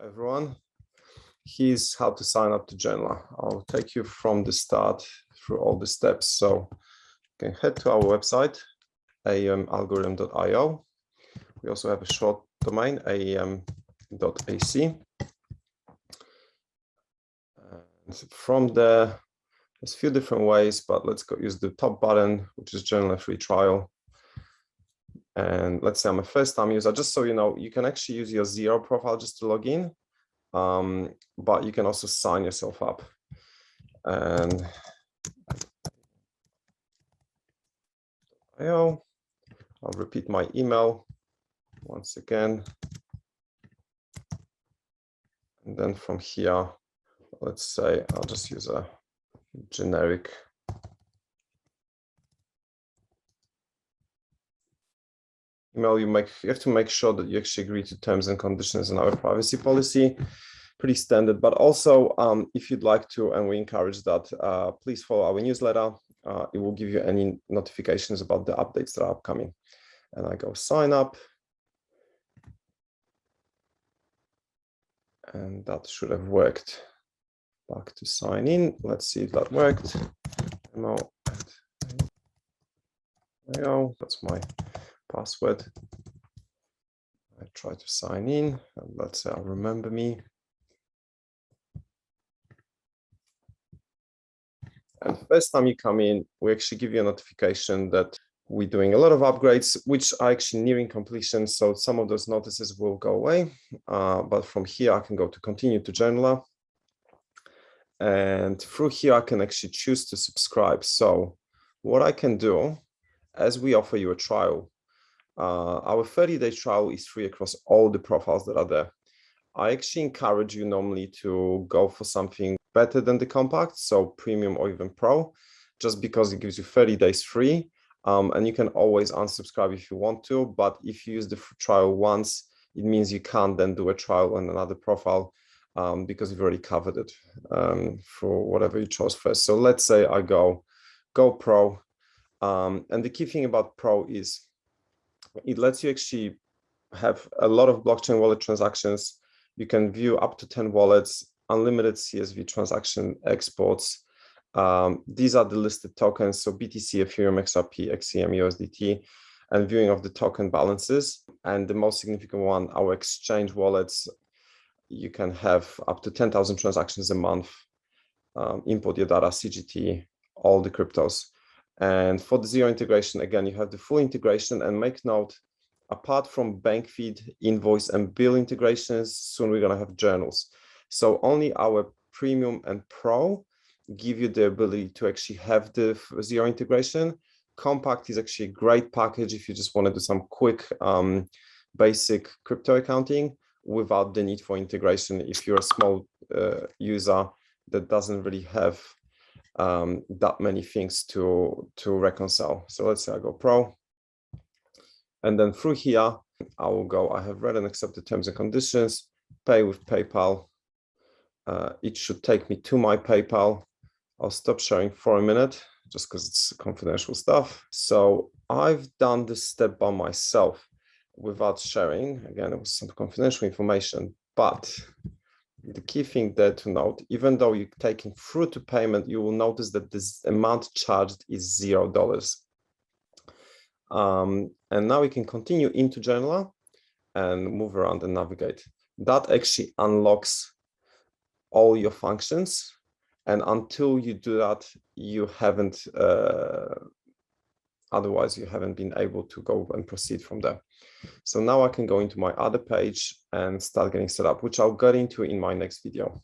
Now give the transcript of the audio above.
Hi everyone, here's how to sign up to Journaler. I'll take you from the start through all the steps. So you can head to our website, aemalgorithm.io. We also have a short domain, aem.ac. And from there, there's a few different ways, but let's go use the top button, which is Journaler free trial. And let's say I'm a first-time user. Just so you know, you can actually use your zero profile just to log in, but you can also sign yourself up. And I'll repeat my email once again. And then from here, let's say I'll just use a generic email. You have to make sure that you actually agree to terms and conditions in our privacy policy. Pretty standard, but also if you'd like to, and we encourage that, please follow our newsletter. It will give you any notifications about the updates that are upcoming. And I go sign up. And that should have worked. Back to sign in. Let's see if that worked. That's my password. I try to sign in, and let's say I'll remember me. And first time you come in, we actually give you a notification that we're doing a lot of upgrades, which are actually nearing completion. So some of those notices will go away. But from here, I can go to continue to Journaler. And through here, I can actually choose to subscribe. So what I can do, as we offer you a trial, our 30-day trial is free across all the profiles that are there. I actually encourage you normally to go for something better than the compact, so premium or even pro, just because it gives you 30 days free. And you can always unsubscribe if you want to, but if you use the trial once, it means you can't then do a trial on another profile because you've already covered it for whatever you chose first. So let's say I go pro. And the key thing about pro is it lets you actually have a lot of blockchain wallet transactions. You can view up to 10 wallets, unlimited CSV transaction exports. These are the listed tokens, so BTC, Ethereum, XRP, XEM, USDT, and viewing of the token balances. And the most significant one, our exchange wallets, you can have up to 10,000 transactions a month, import your data, CGT, all the cryptos. And for the zero integration, again, you have the full integration. And make note, apart from bank feed, invoice, and bill integrations, soon we're going to have journals. So only our premium and pro give you the ability to actually have the zero integration. Compact is actually a great package if you just want to do some quick basic crypto accounting without the need for integration. If you're a small user that doesn't really have that many things to reconcile. So let's say I go pro. And then through here, I will go, I have read and accepted terms and conditions, pay with PayPal. It should take me to my PayPal. I'll stop sharing for a minute just because it's confidential stuff. So I've done this step by myself without sharing. Again, it was some confidential information, but the key thing there to note, even though you're taking through to payment, you will notice that this amount charged is $0. And now we can continue into Journaler and move around and navigate. That actually unlocks all your functions. And until you do that, you haven't, otherwise you haven't been able to go and proceed from there. So now I can go into my other page and start getting set up, which I'll get into in my next video.